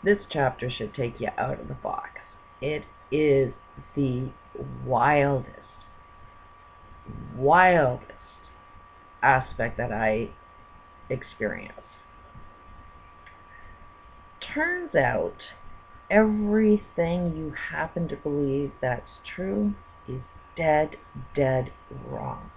This chapter should take you out of the box. It is the wildest aspect that I experienced. Turns out everything you happen to believe that's true is dead wrong.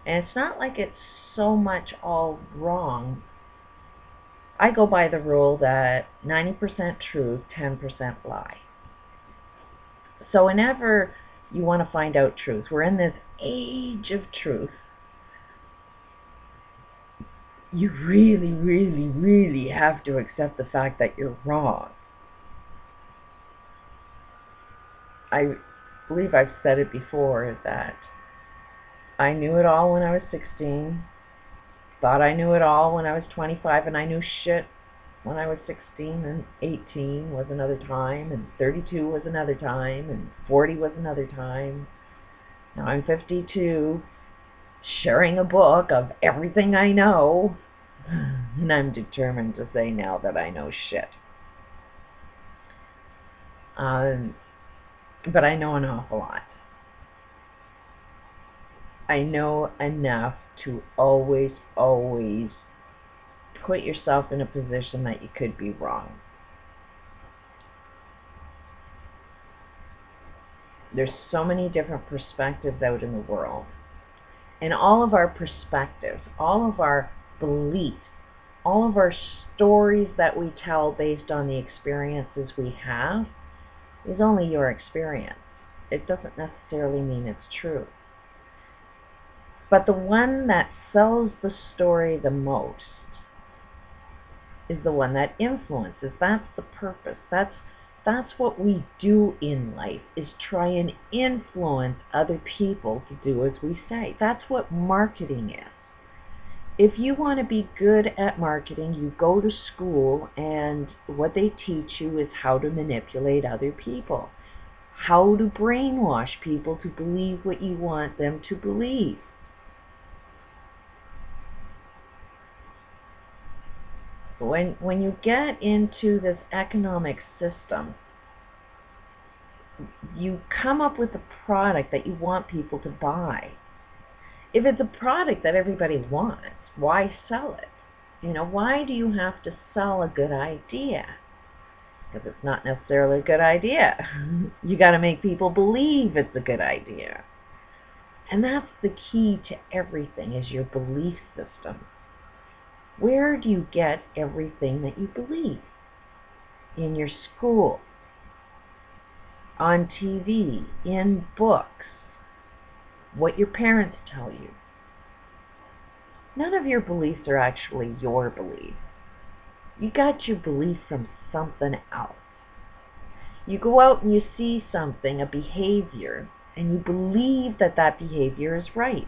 And it's not like it's so much all wrong. I go by the rule that 90% truth, 10% lie. So whenever you want to find out truth, we're in this age of truth, you really have to accept the fact that you're wrong. I believe I've said it before that I knew it all when I was 16, thought I knew it all when I was 25, and I knew shit when I was 16, and 18 was another time, and 32 was another time, and 40 was another time. Now I'm 52, sharing a book of everything I know, and I'm determined to say now that I know shit. But I know an awful lot. I know enough to always put yourself in a position that you could be wrong. There's so many different perspectives out in the world. And all of our perspectives, all of our beliefs, all of our stories that we tell based on the experiences we have is only your experience. It doesn't necessarily mean it's true. But the one that sells the story the most is the one that influences. That's the purpose. That's what we do in life, is try and influence other people to do as we say. That's what marketing is. If you want to be good at marketing, you go to school, and what they teach you is how to manipulate other people, how to brainwash people to believe what you want them to believe. When you get into this economic system, you come up with a product that you want people to buy. If it's a product that everybody wants, why sell it? Why do you have to sell a good idea? Because it's not necessarily a good idea. You got to make people believe it's a good idea. And that's the key to everything, is your belief system. Where do you get everything that you believe? In your school, on TV, in books, what your parents tell you. None of your beliefs are actually your beliefs. You got your belief from something else. You go out and you see something, a behavior, and you believe that that behavior is right.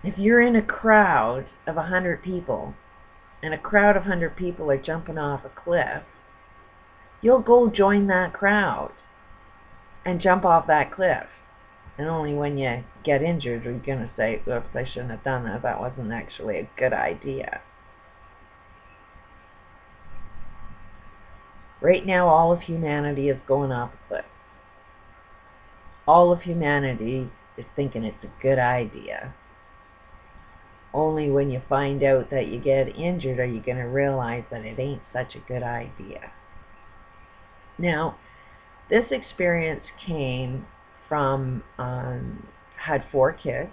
If you're in a crowd of 100 people, and a crowd of 100 people are jumping off a cliff, you'll go join that crowd and jump off that cliff. And only when you get injured are you going to say, oops, I shouldn't have done that. That wasn't actually a good idea. Right now, all of humanity is going off a cliff. All of humanity is thinking it's a good idea. Only when you find out that you get injured are you going to realize that it ain't such a good idea. Now, this experience came from, had 4 kids,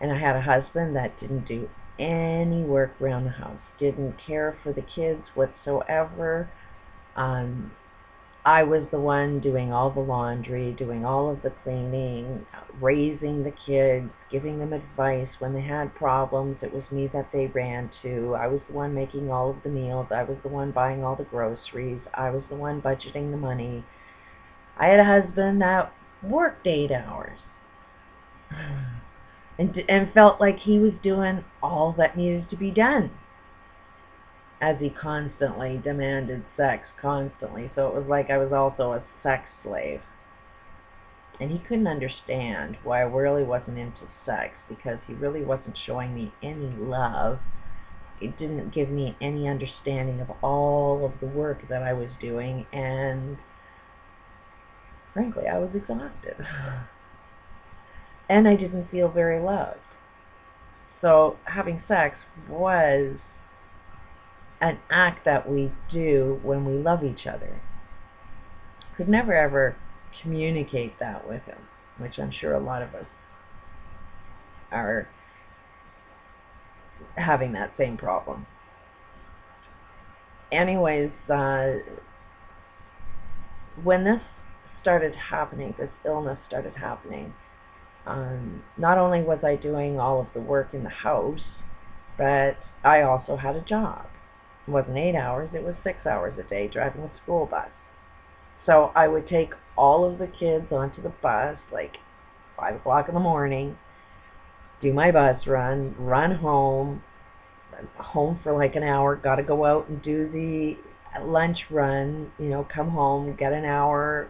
and I had a husband that didn't do any work around the house, didn't care for the kids whatsoever. I was the one doing all the laundry, doing all of the cleaning, raising the kids, giving them advice. When they had problems, it was me that they ran to. I was the one making all of the meals. I was the one buying all the groceries. I was the one budgeting the money. I had a husband that worked 8 hours and felt like he was doing all that needed to be done, as he constantly demanded sex, constantly. So it was like I was also a sex slave. And he couldn't understand why I really wasn't into sex, because he really wasn't showing me any love. It didn't give me any understanding of all of the work that I was doing, and frankly, I was exhausted. And I didn't feel very loved. So having sex was an act that we do when we love each other. Could never ever communicate that with him, which I'm sure a lot of us are having that same problem. Anyways, when this started happening, this illness started happening, not only was I doing all of the work in the house, but I also had a job. It wasn't 8 hours, it was 6 hours a day driving a school bus. So I would take all of the kids onto the bus, like 5 o'clock in the morning, do my bus run, run home for like an hour, got to go out and do the lunch run, come home, get an hour,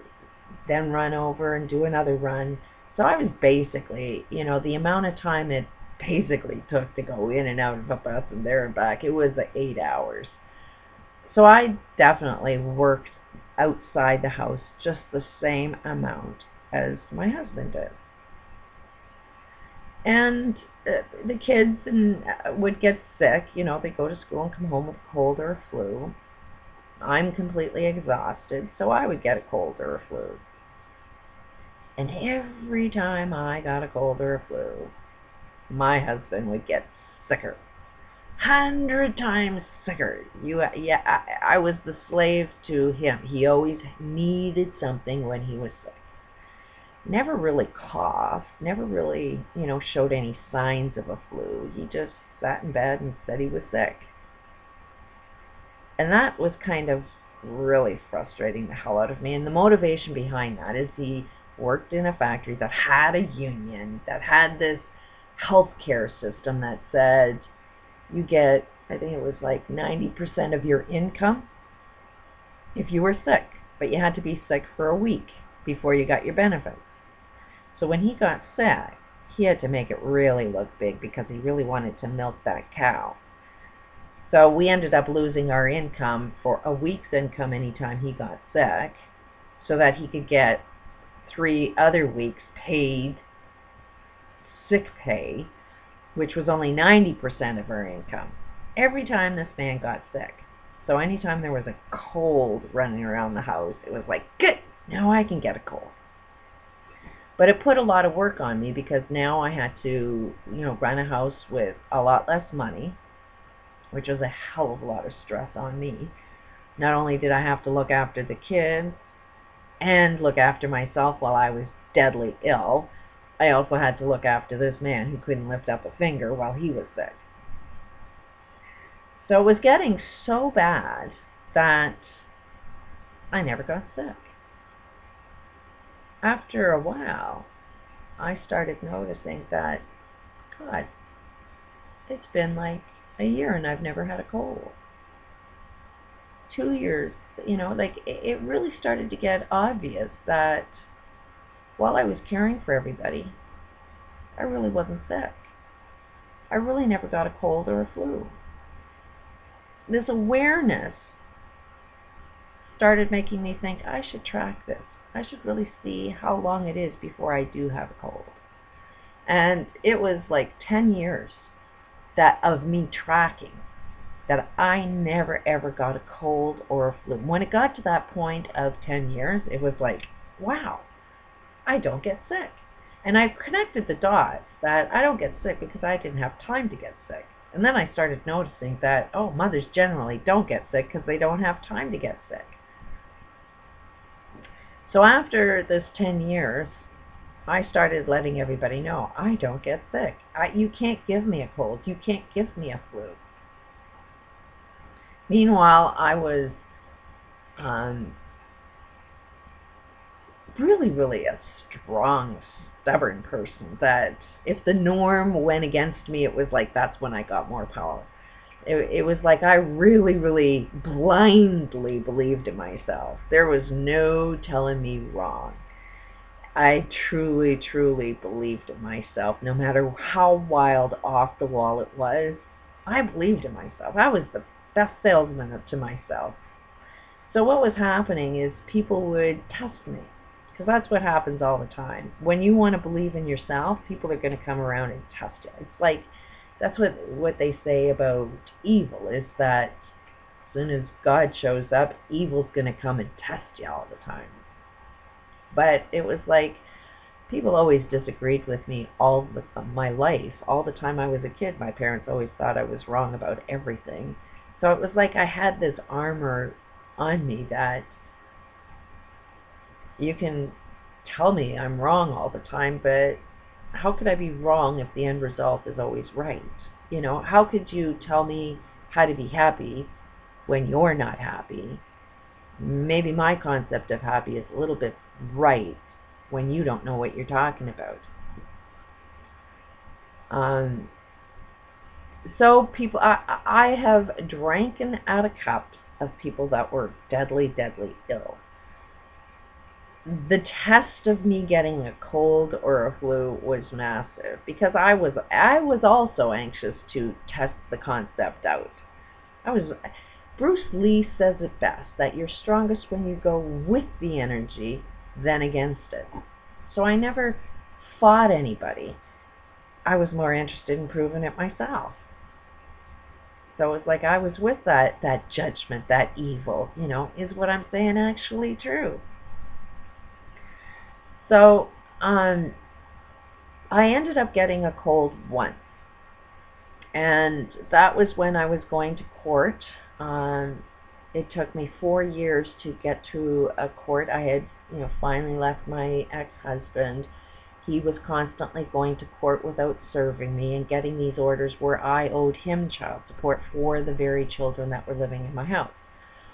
then run over and do another run. So I was basically, the amount of time it basically took to go in and out of a bus and there and back, it was 8 hours. So I definitely worked outside the house just the same amount as my husband did. And the kids would get sick, they'd go to school and come home with a cold or a flu. I'm completely exhausted, so I would get a cold or a flu. And every time I got a cold or a flu, my husband would get sicker. 100 times sicker. I was the slave to him. He always needed something when he was sick. Never really coughed, never really, showed any signs of a flu. He just sat in bed and said he was sick. And that was kind of really frustrating the hell out of me. And the motivation behind that is he worked in a factory that had a union, that had this healthcare system that said you get, I think it was like 90% of your income if you were sick, but you had to be sick for a week before you got your benefits. So when he got sick, he had to make it really look big because he really wanted to milk that cow. So we ended up losing our income for a week's income anytime he got sick, so that he could get 3 other weeks paid sick pay, which was only 90% of our income, every time this man got sick. So anytime there was a cold running around the house, it was like, good, now I can get a cold. But it put a lot of work on me, because now I had to, run a house with a lot less money, which was a hell of a lot of stress on me. Not only did I have to look after the kids and look after myself while I was deadly ill, I also had to look after this man who couldn't lift up a finger while he was sick. So it was getting so bad that I never got sick. After a while, I started noticing that, God, it's been like a year and I've never had a cold. 2 years, it really started to get obvious that while I was caring for everybody, I really wasn't sick. I really never got a cold or a flu. This awareness started making me think, I should track this. I should really see how long it is before I do have a cold. And it was like 10 years of me tracking that I never ever got a cold or a flu. When it got to that point of 10 years, it was like, wow, I don't get sick. And I connected the dots that I don't get sick because I didn't have time to get sick. And then I started noticing that, mothers generally don't get sick because they don't have time to get sick. So after this 10 years, I started letting everybody know, I don't get sick. You can't give me a cold. You can't give me a flu. Meanwhile, I was really, really a strong, stubborn person that if the norm went against me, it was like that's when I got more power. It was like I really, really blindly believed in myself. There was no telling me wrong. I truly, truly believed in myself. No matter how wild off the wall it was, I believed in myself. I was the best salesman to myself. So what was happening is people would test me, because that's what happens all the time. When you want to believe in yourself, people are going to come around and test you. It's like, that's what they say about evil, is that as soon as God shows up, evil's going to come and test you all the time. But it was like, people always disagreed with me my life. All the time I was a kid, my parents always thought I was wrong about everything. So it was like I had this armor on me that you can tell me I'm wrong all the time, but how could I be wrong if the end result is always right? You know, how could you tell me how to be happy when you're not happy? Maybe my concept of happy is a little bit right when you don't know what you're talking about. So people, I have drank out of cups of people that were deadly, deadly ill. The test of me getting a cold or a flu was massive, because I was also anxious to test the concept out. Bruce Lee says it best, that you're strongest when you go with the energy than against it. So I never fought anybody. I was more interested in proving it myself. So it's like I was with that judgment, that evil, you know, is what I'm saying actually true? So I ended up getting a cold once, and that was when I was going to court. It took me 4 years to get to a court. I had, finally left my ex-husband. He was constantly going to court without serving me and getting these orders where I owed him child support for the very children that were living in my house.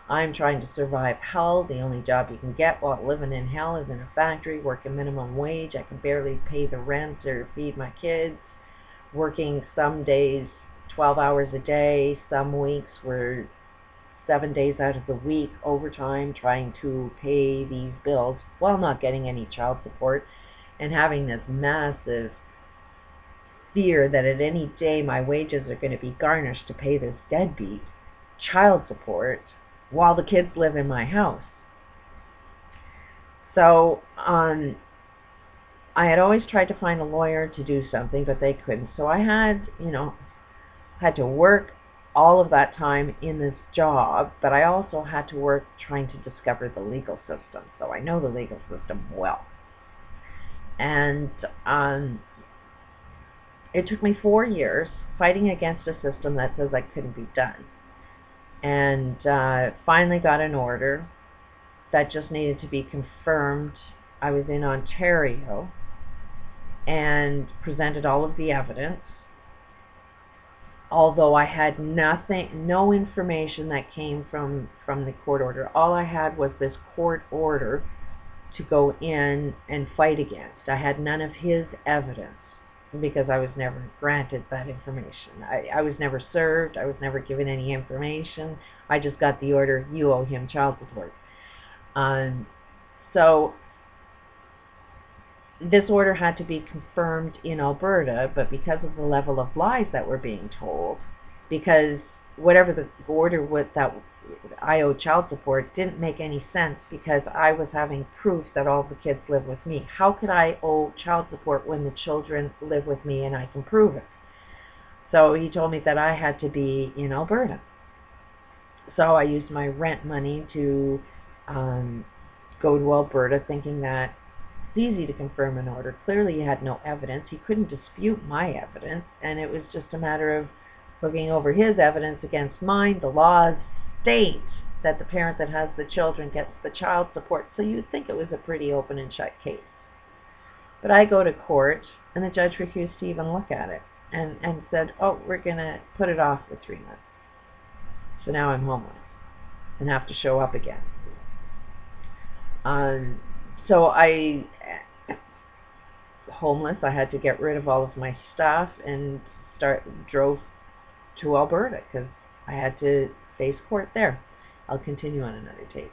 I'm trying to survive hell. The only job you can get while living in hell is in a factory, working minimum wage. I can barely pay the rent or feed my kids. Working some days 12 hours a day, some weeks were 7 days out of the week, overtime, trying to pay these bills while not getting any child support, and having this massive fear that at any day my wages are going to be garnished to pay this deadbeat child support while the kids live in my house. So I had always tried to find a lawyer to do something, but they couldn't. So I had to work all of that time in this job, but I also had to work trying to discover the legal system. So I know the legal system well. And it took me 4 years fighting against a system that says I couldn't be done. And finally got an order that just needed to be confirmed. I was in Ontario and presented all of the evidence. Although I had no information that came from the court order. All I had was this court order to go in and fight against. I had none of his evidence because I was never granted that information. I was never served. I was never given any information. I just got the order, you owe him child support. So this order had to be confirmed in Alberta, but because of the level of lies that were being told, because whatever the order was that I owed child support didn't make any sense, because I was having proof that all the kids live with me. How could I owe child support when the children live with me and I can prove it? So he told me that I had to be in Alberta. So I used my rent money to go to Alberta, thinking that it's easy to confirm an order. Clearly he had no evidence. He couldn't dispute my evidence, and it was just a matter of looking over his evidence against mine. The laws state that the parent that has the children gets the child support, so you'd think it was a pretty open and shut case. But I go to court, and the judge refused to even look at it, and said, oh, we're going to put it off for 3 months. So now I'm homeless and have to show up again. So I had to get rid of all of my stuff and drove to Alberta because I had to face court there. I'll continue on another tape.